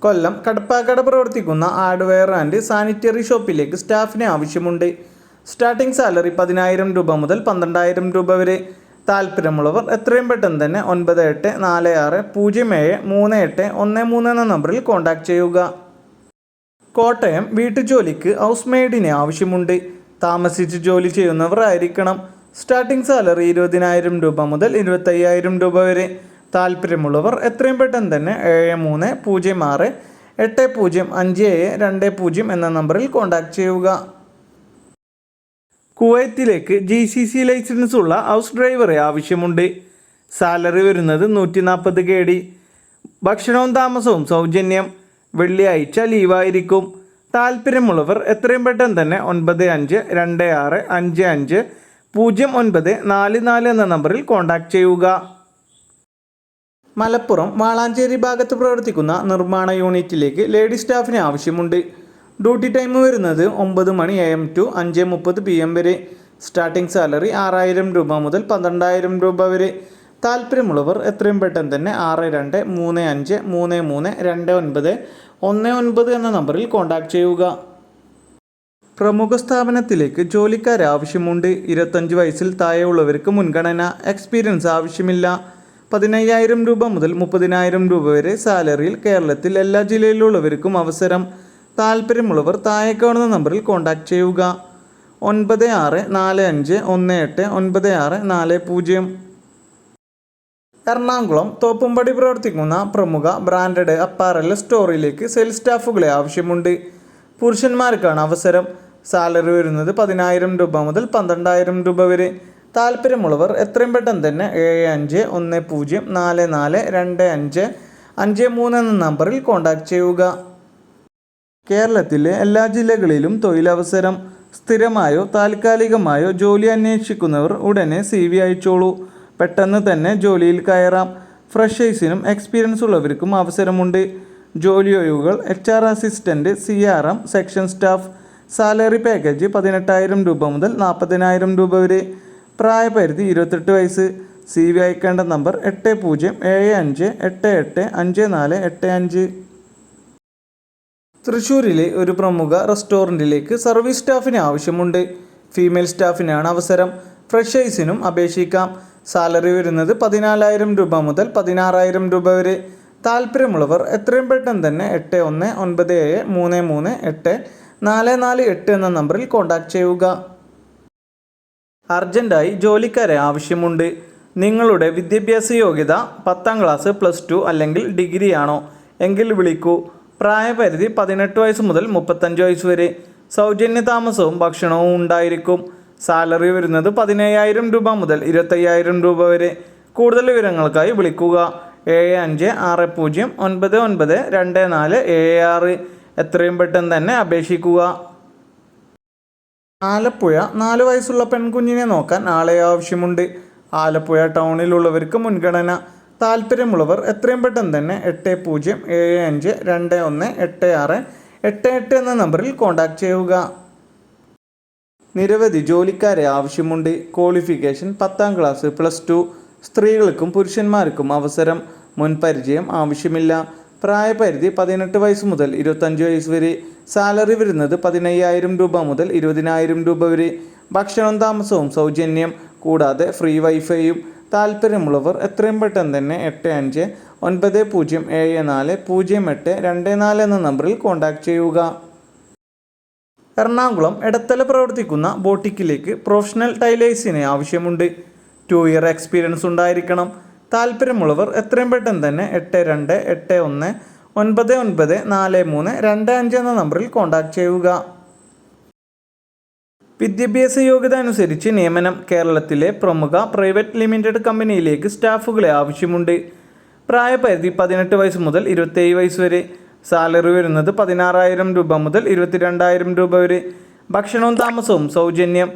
കൊല്ലം കടപ്പാക്കട പ്രവർത്തിക്കുന്ന hardware and sanitary ഷോപ്പിലേക്ക് സ്റ്റാഫിനെ ആവശ്യമുണ്ട്. സ്റ്റാർട്ടിംഗ് സാലറി 10,000 രൂപ മുതൽ 12,000 രൂപ വരെ. താല്പര്യമുള്ളവർ എത്രയും പെട്ടെന്ന് തന്നെ 9846073813 എന്ന നമ്പറിൽ കോൺടാക്റ്റ് ചെയ്യുക. കോട്ടയം വീട്ടുജോലിക്ക് ഹൗസ് മെയ്ഡിനെ ആവശ്യമുണ്ട്. താമസിച്ച് ജോലി ചെയ്യുന്നവർ ആയിരിക്കണം. സ്റ്റാർട്ടിംഗ് സാലറി 20,000 രൂപ മുതൽ 25,000 രൂപ വരെ. താല്പര്യമുള്ളവർ എത്രയും പെട്ടെന്ന് തന്നെ 7306805720 എന്ന നമ്പറിൽ കോൺടാക്റ്റ് ചെയ്യുക. കുവൈത്തിലേക്ക് GCC ലൈസൻസ് ഉള്ള ഹൗസ് ഡ്രൈവറെ ആവശ്യമുണ്ട്. സാലറി വരുന്നത് 140 KD. ഭക്ഷണവും താമസവും സൗജന്യം. വെള്ളിയാഴ്ച ലീവായിരിക്കും. താല്പര്യമുള്ളവർ എത്രയും പെട്ടെന്ന് തന്നെ 9526550944 എന്ന നമ്പറിൽ കോൺടാക്റ്റ് ചെയ്യുക. മലപ്പുറം വാളാഞ്ചേരി ഭാഗത്ത് പ്രവർത്തിക്കുന്ന നിർമ്മാണ യൂണിറ്റിലേക്ക് ലേഡി സ്റ്റാഫിനെ ആവശ്യമുണ്ട്. ഡ്യൂട്ടി ടൈം വരുന്നത് 9 മണി AM to 5:30 PM വരെ. സ്റ്റാർട്ടിംഗ് സാലറി 6,000 രൂപ മുതൽ 12,000 രൂപ വരെ. താല്പര്യമുള്ളവർ എത്രയും പെട്ടെന്ന് തന്നെ 6235332919 എന്ന നമ്പറിൽ കോൺടാക്റ്റ് ചെയ്യുക. പ്രമുഖ സ്ഥാപനത്തിലേക്ക് ജോലിക്കാരെ ആവശ്യമുണ്ട്. 25 വയസ്സിൽ താഴെയുള്ളവർക്ക് മുൻഗണന. എക്സ്പീരിയൻസ് ആവശ്യമില്ല. 15,000 രൂപ മുതൽ 30,000 രൂപ വരെ സാലറിയിൽ കേരളത്തിൽ എല്ലാ ജില്ലയിലുള്ളവർക്കും അവസരം. താല്പര്യമുള്ളവർ താഴെ കാണുന്ന നമ്പറിൽ കോൺടാക്റ്റ് ചെയ്യുക. 9645189640. എറണാകുളം തോപ്പുംപടി പ്രവർത്തിക്കുന്ന പ്രമുഖ ബ്രാൻഡഡ് അപ്പാരൽ സ്റ്റോറിലേക്ക് സെയിൽസ് സ്റ്റാഫുകളെ ആവശ്യമുണ്ട്. പുരുഷന്മാർക്കാണ് അവസരം. സാലറി വരുന്നത് 10,000 രൂപ മുതൽ 12,000 രൂപ വരെ. താല്പര്യമുള്ളവർ എത്രയും പെട്ടെന്ന് തന്നെ 7510442553 എന്ന നമ്പറിൽ കോൺടാക്റ്റ് ചെയ്യുക. കേരളത്തിലെ എല്ലാ ജില്ലകളിലും തൊഴിലവസരം. സ്ഥിരമായോ താൽക്കാലികമായോ ജോലി അന്വേഷിക്കുന്നവർ ഉടനെ CV അയച്ചോളൂ. പെട്ടെന്ന് തന്നെ ജോലിയിൽ കയറാം. ഫ്രഷേഴ്സിനും എക്സ്പീരിയൻസ് ഉള്ളവർക്കും അവസരമുണ്ട്. ജോലി ഒഴിവുകൾ HR assistant, CRM section staff. Salary package 18,000 രൂപ മുതൽ 40,000 രൂപ വരെ. പ്രായപരിധി 28 വയസ്സ്. CV അയക്കേണ്ട നമ്പർ 8075885485. തൃശ്ശൂരിലെ ഒരു പ്രമുഖ റെസ്റ്റോറൻറ്റിലേക്ക് സർവീസ് സ്റ്റാഫിന് ആവശ്യമുണ്ട്. ഫീമെയിൽ സ്റ്റാഫിനാണ് അവസരം. ഫ്രഷേഴ്സിനും അപേക്ഷിക്കാം. സാലറി വരുന്നത് 14,000 രൂപ മുതൽ 16,000 രൂപ വരെ. താല്പര്യമുള്ളവർ എത്രയും പെട്ടെന്ന് തന്നെ 8197338448 എന്ന നമ്പറിൽ കോൺടാക്റ്റ് ചെയ്യുക. അർജൻറ്റായി ജോലിക്കാരെ ആവശ്യമുണ്ട്. നിങ്ങളുടെ വിദ്യാഭ്യാസ യോഗ്യത 10ാം ക്ലാസ്, +2 അല്ലെങ്കിൽ ഡിഗ്രി ആണോ എങ്കിൽ വിളിക്കൂ. പ്രായപരിധി 18 വയസ്സ് മുതൽ 35 വയസ്സ് വരെ. സൗജന്യ താമസവും ഭക്ഷണവും ഉണ്ടായിരിക്കും. സാലറി വരുന്നത് 17,000 രൂപ മുതൽ 25,000 രൂപ വരെ. കൂടുതൽ വിവരങ്ങൾക്കായി വിളിക്കുക 7560999476. എത്രയും പെട്ടെന്ന് തന്നെ അപേക്ഷിക്കുക. ആലപ്പുഴ 4 വയസ്സുള്ള പെൺകുഞ്ഞിനെ നോക്കാൻ ആളെ ആവശ്യമുണ്ട്. ആലപ്പുഴ ടൗണിലുള്ളവർക്ക് മുൻഗണന. താല്പര്യമുള്ളവർ എത്രയും പെട്ടെന്ന് തന്നെ 8075218688 എന്ന നമ്പറിൽ കോൺടാക്റ്റ് ചെയ്യുക. നിരവധി ജോലിക്കാരെ ആവശ്യമുണ്ട്. Qualification 10ാം class, +2. സ്ത്രീകൾക്കും പുരുഷന്മാർക്കും അവസരം. മുൻപരിചയം ആവശ്യമില്ല. പ്രായപരിധി 18 വയസ്സ് മുതൽ 25 വയസ്സ് വരെ. സാലറി വരുന്നത് 15,000 രൂപ മുതൽ 20,000 രൂപ വരെ. ഭക്ഷണവും താമസവും സൗജന്യം. കൂടാതെ ഫ്രീ വൈഫൈയും. താല്പര്യമുള്ളവർ എത്രയും പെട്ടെന്ന് തന്നെ 8590740824 എന്ന നമ്പറിൽ കോൺടാക്റ്റ് ചെയ്യുക. എറണാകുളം എടത്തല പ്രവർത്തിക്കുന്ന ബോട്ടിക്കിലേക്ക് പ്രൊഫഷണൽ ടൈലേഴ്സിനെ ആവശ്യമുണ്ട്. 2 ഇയർ എക്സ്പീരിയൻസ് ഉണ്ടായിരിക്കണം. താല്പര്യമുള്ളവർ എത്രയും പെട്ടെന്ന് തന്നെ 8281994325 എന്ന നമ്പറിൽ കോൺടാക്റ്റ് ചെയ്യുക. വിദ്യാഭ്യാസ യോഗ്യത അനുസരിച്ച് നിയമനം. കേരളത്തിലെ പ്രമുഖ പ്രൈവറ്റ് ലിമിറ്റഡ് കമ്പനിയിലേക്ക് സ്റ്റാഫുകളെ ആവശ്യമുണ്ട്. പ്രായപരിധി 18 വയസ്സ് മുതൽ 27 വയസ്സ് വരെ. സാലറി വരുന്നത് 16,000 രൂപ മുതൽ 22,000 രൂപ വരെ. ഭക്ഷണവും താമസവും സൗജന്യം.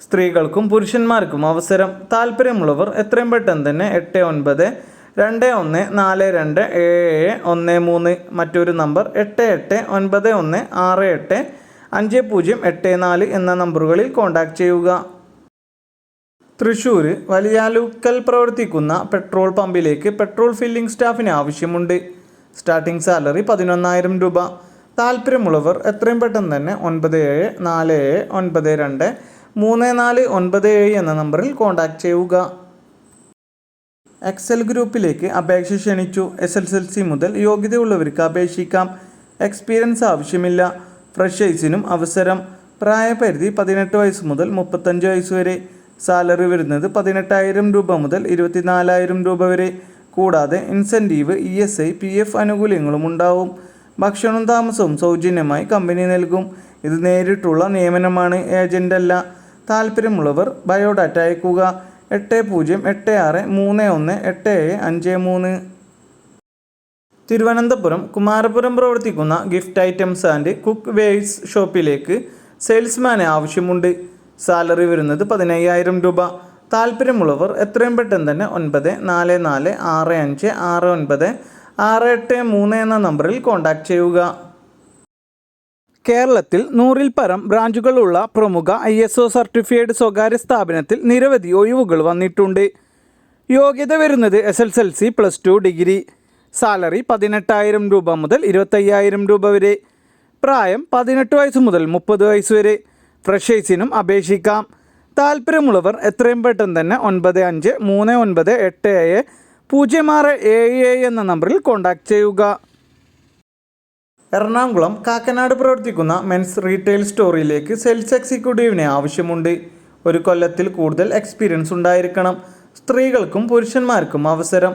സ്ത്രീകൾക്കും പുരുഷന്മാർക്കും അവസരം. താല്പര്യമുള്ളവർ എത്രയും പെട്ടെന്ന് തന്നെ 8921427713. മറ്റൊരു നമ്പർ 8891685084 എന്ന നമ്പറുകളിൽ കോൺടാക്റ്റ് ചെയ്യുക. തൃശ്ശൂർ വലിയാലുക്കൽ പ്രവർത്തിക്കുന്ന പെട്രോൾ പമ്പിലേക്ക് പെട്രോൾ ഫില്ലിംഗ് സ്റ്റാഫിന് ആവശ്യമുണ്ട്. സ്റ്റാർട്ടിംഗ് സാലറി 11,000 രൂപ. താല്പര്യമുള്ളവർ എത്രയും പെട്ടെന്ന് തന്നെ 9747923497 എന്ന നമ്പറിൽ കോൺടാക്റ്റ് ചെയ്യുക. എക്സൽ ഗ്രൂപ്പിലേക്ക് അപേക്ഷ ക്ഷണിച്ചു. SSLC മുതൽ യോഗ്യതയുള്ളവർക്ക് അപേക്ഷിക്കാം. എക്സ്പീരിയൻസ് ആവശ്യമില്ല. ഫ്രഷേഴ്സിനും അവസരം. പ്രായപരിധി 18 വയസ്സ് മുതൽ 35 വയസ്സ് വരെ. സാലറി വരുന്നത് 18,000 രൂപ മുതൽ 24,000 രൂപ വരെ. കൂടാതെ ഇൻസെൻറ്റീവ്, ESI, PF ആനുകൂല്യങ്ങളും ഉണ്ടാവും. ഭക്ഷണവും താമസവും സൗജന്യമായി കമ്പനി നൽകും. ഇത് നേരിട്ടുള്ള നിയമനമാണ്, ഏജൻ്റ് അല്ല. താല്പര്യമുള്ളവർ ബയോഡാറ്റ അയക്കുക. 8086318753. തിരുവനന്തപുരം കുമാരപുരം പ്രവർത്തിക്കുന്ന gift items and cook wears ഷോപ്പിലേക്ക് സെയിൽസ്മാനെ ആവശ്യമുണ്ട്. സാലറി വരുന്നത് 15,000 രൂപ. താല്പര്യമുള്ളവർ എത്രയും പെട്ടെന്ന് തന്നെ 94656968 എന്ന നമ്പറിൽ കോൺടാക്റ്റ് ചെയ്യുക. കേരളത്തിൽ 100-ൽ പരം ബ്രാഞ്ചുകളുള്ള പ്രമുഖ ISO സർട്ടിഫൈഡ് സ്വകാര്യ സ്ഥാപനത്തിൽ നിരവധി ഒഴിവുകൾ വന്നിട്ടുണ്ട്. യോഗ്യത വരുന്നത് SSLC +2 ഡിഗ്രി. സാലറി 18,000 രൂപ മുതൽ 25,000 രൂപ വരെ. പ്രായം 18 വയസ്സ് മുതൽ 30 വയസ്സ് വരെ. ഫ്രഷേഴ്സിനും അപേക്ഷിക്കാം. താല്പര്യമുള്ളവർ എത്രയും പെട്ടെന്ന് തന്നെ 9539870677 എന്ന നമ്പറിൽ കോൺടാക്റ്റ് ചെയ്യുക. എറണാകുളം കാക്കനാട് പ്രവർത്തിക്കുന്ന മെൻസ് റീറ്റെയിൽ സ്റ്റോറിലേക്ക് സെയിൽസ് എക്സിക്യൂട്ടീവിനെ ആവശ്യമുണ്ട്. 1 കൊല്ലത്തിൽ കൂടുതൽ എക്സ്പീരിയൻസ് ഉണ്ടായിരിക്കണം. സ്ത്രീകൾക്കും പുരുഷന്മാർക്കും അവസരം.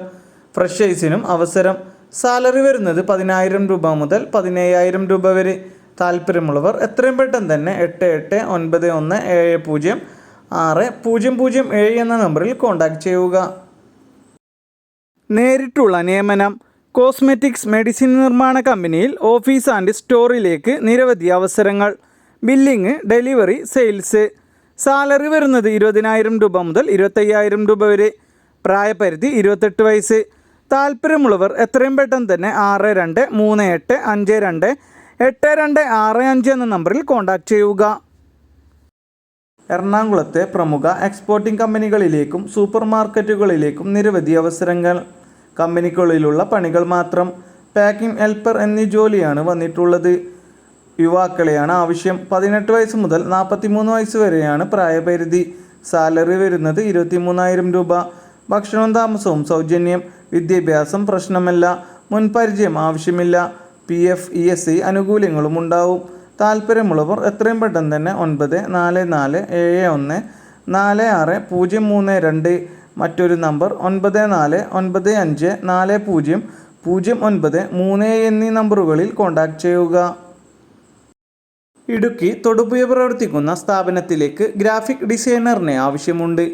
ഫ്രഷേഴ്സിനും അവസരം. സാലറി വരുന്നത് 10,000 രൂപ മുതൽ 17,000 രൂപ വരെ. താല്പര്യമുള്ളവർ എത്രയും പെട്ടെന്ന് തന്നെ 8891706000 എന്ന നമ്പറിൽ കോൺടാക്റ്റ് ചെയ്യുക. നേരിട്ടുള്ള നിയമനം. കോസ്മെറ്റിക്സ് മെഡിസിൻ നിർമ്മാണ കമ്പനിയിൽ ഓഫീസ് ആൻഡ് സ്റ്റോറിലേക്ക് നിരവധി അവസരങ്ങൾ. Billing, delivery, sales. സാലറി വരുന്നത് 20,000 രൂപ മുതൽ 25,000 രൂപ വരെ. പ്രായപരിധി 28 വയസ്സ്. താല്പര്യമുള്ളവർ എത്രയും പെട്ടെന്ന് തന്നെ 6238528265 എന്ന നമ്പറിൽ കോൺടാക്റ്റ് ചെയ്യുക. എറണാകുളത്തെ പ്രമുഖ എക്സ്പോർട്ടിംഗ് കമ്പനികളിലേക്കും സൂപ്പർ മാർക്കറ്റുകളിലേക്കും നിരവധി അവസരങ്ങൾ. കമ്പനിക്കുള്ളിലുള്ള പണികൾ മാത്രം. പാക്കിംഗ് ഹെൽപ്പർ എന്നീ ജോലിയാണ് വന്നിട്ടുള്ളത്. യുവാക്കളെയാണ് ആവശ്യം. 18 വയസ്സ് മുതൽ 43 വയസ്സ് വരെയാണ് പ്രായപരിധി. സാലറി വരുന്നത് 23,000 രൂപ. ഭക്ഷണവും താമസവും സൗജന്യം. വിദ്യാഭ്യാസം പ്രശ്നമല്ല. മുൻപരിചയം ആവശ്യമില്ല. PF, ESI ആനുകൂല്യങ്ങളും ഉണ്ടാവും. താല്പര്യമുള്ളവർ എത്രയും പെട്ടെന്ന് തന്നെ 9471460332. മറ്റൊരു നമ്പർ 9495400937 എന്നീ നമ്പറുകളിൽ കോൺടാക്റ്റ് ചെയ്യുക. ഇടുക്കി തൊടുപുഴ പ്രവർത്തിക്കുന്ന സ്ഥാപനത്തിലേക്ക് ഗ്രാഫിക് ഡിസൈനറിനെ ആവശ്യമുണ്ട്.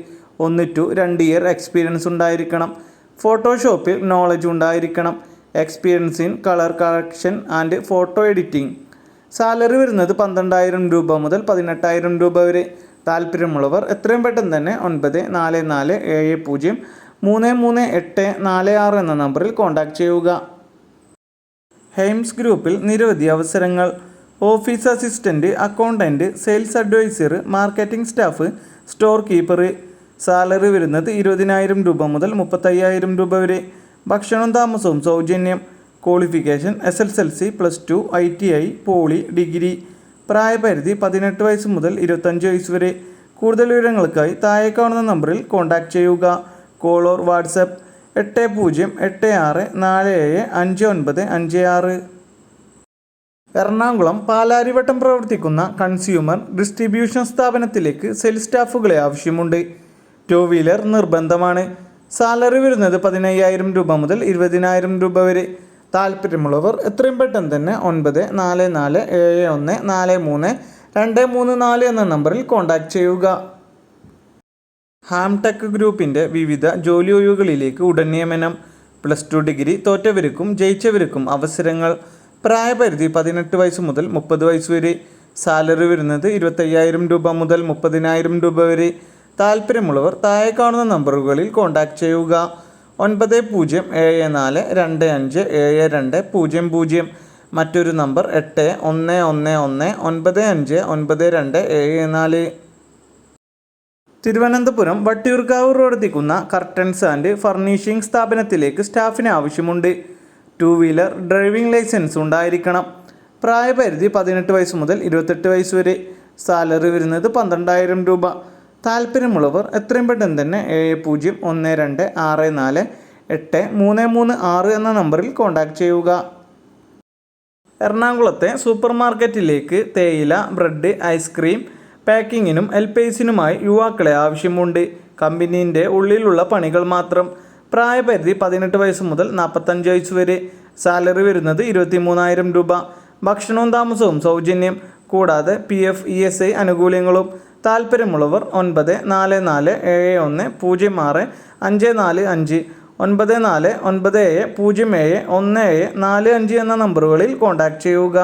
1 to 2 ഇയർ എക്സ്പീരിയൻസ് ഉണ്ടായിരിക്കണം. ഫോട്ടോഷോപ്പിൽ നോളജ് ഉണ്ടായിരിക്കണം. Experience in colour correction and photo editing. Salary വരുന്നത് 12,000 രൂപ മുതൽ 18,000 രൂപ വരെ. താല്പര്യമുള്ളവർ എത്രയും പെട്ടെന്ന് തന്നെ 9447033846 എന്ന നമ്പറിൽ കോൺടാക്റ്റ് ചെയ്യുക. ഹെയിംസ് ഗ്രൂപ്പിൽ നിരവധി അവസരങ്ങൾ. Office assistant, accountant, sales adviser, marketing staff, store keeper. Salary വരുന്നത് 20,000 രൂപ മുതൽ 35,000 രൂപ വരെ. ഭക്ഷണവും താമസവും സൗജന്യം. Qualification SSLC +2, ITI, poly, degree. പ്രായപരിധി 18 വയസ്സ് മുതൽ 25 വയസ്സ് വരെ. കൂടുതൽ വിവരങ്ങൾക്കായി താഴെ കാണുന്ന നമ്പറിൽ കോൺടാക്റ്റ് ചെയ്യുക. Call or WhatsApp 8086475956. Ernakulam Palarivattom പ്രവർത്തിക്കുന്ന കൺസ്യൂമർ ഡിസ്ട്രിബ്യൂഷൻ സ്ഥാപനത്തിലേക്ക് സെയിൽസ് സ്റ്റാഫുകളെ ആവശ്യമുണ്ട്. 2 വീലർ നിർബന്ധമാണ്. സാലറി വരുന്നത് 15,000 രൂപ മുതൽ 20,000 രൂപ വരെ. താല്പര്യമുള്ളവർ എത്രയും പെട്ടെന്ന് തന്നെ 9471432234 എന്ന നമ്പറിൽ കോൺടാക്റ്റ് ചെയ്യുക. ഹാംടെക് ഗ്രൂപ്പിൻ്റെ വിവിധ ജോലി ഒഴിവുകളിലേക്ക് ഉടൻ നിയമനം. +2 ഡിഗ്രി തോറ്റവർക്കും ജയിച്ചവർക്കും അവസരങ്ങൾ. പ്രായപരിധി 18 വയസ്സ് മുതൽ 30 വയസ്സ് വരെ. സാലറി വരുന്നത് 25,000 രൂപ മുതൽ 30,000 രൂപ വരെ. താല്പര്യമുള്ളവർ താഴെ കാണുന്ന നമ്പറുകളിൽ കോൺടാക്റ്റ് ചെയ്യുക. 9074257200. മറ്റൊരു നമ്പർ 8111959274. തിരുവനന്തപുരം വട്ടിയൂർക്കാവ് പ്രവർത്തിക്കുന്ന കർട്ടൻസ് ആൻഡ് ഫർണിഷിംഗ് സ്ഥാപനത്തിലേക്ക് സ്റ്റാഫിന് ആവശ്യമുണ്ട്. 2 വീലർ ഡ്രൈവിംഗ് ലൈസൻസ് ഉണ്ടായിരിക്കണം. പ്രായപരിധി 18 വയസ്സ് മുതൽ 28 വയസ്സ് വരെ. സാലറി വരുന്നത് 12,000 രൂപ. താല്പര്യമുള്ളവർ എത്രയും പെട്ടെന്ന് തന്നെ 7012648336 എന്ന നമ്പറിൽ കോൺടാക്റ്റ് ചെയ്യുക. എറണാകുളത്തെ സൂപ്പർ മാർക്കറ്റിലേക്ക് തേയില, ബ്രെഡ്, ഐസ്ക്രീം പാക്കിങ്ങിനും എൽപേസിനുമായി യുവാക്കളെ ആവശ്യമുണ്ട്. കമ്പനീൻ്റെ ഉള്ളിലുള്ള പണികൾ മാത്രം. പ്രായപരിധി 18 വയസ്സ് മുതൽ 45 വയസ്സ് വരെ. സാലറി വരുന്നത് 23,000 രൂപ. ഭക്ഷണവും താമസവും സൗജന്യം. കൂടാതെ PF ESI ആനുകൂല്യങ്ങളും. താല്പര്യമുള്ളവർ 9497106545 9497071745 എന്ന നമ്പറുകളിൽ കോൺടാക്റ്റ് ചെയ്യുക.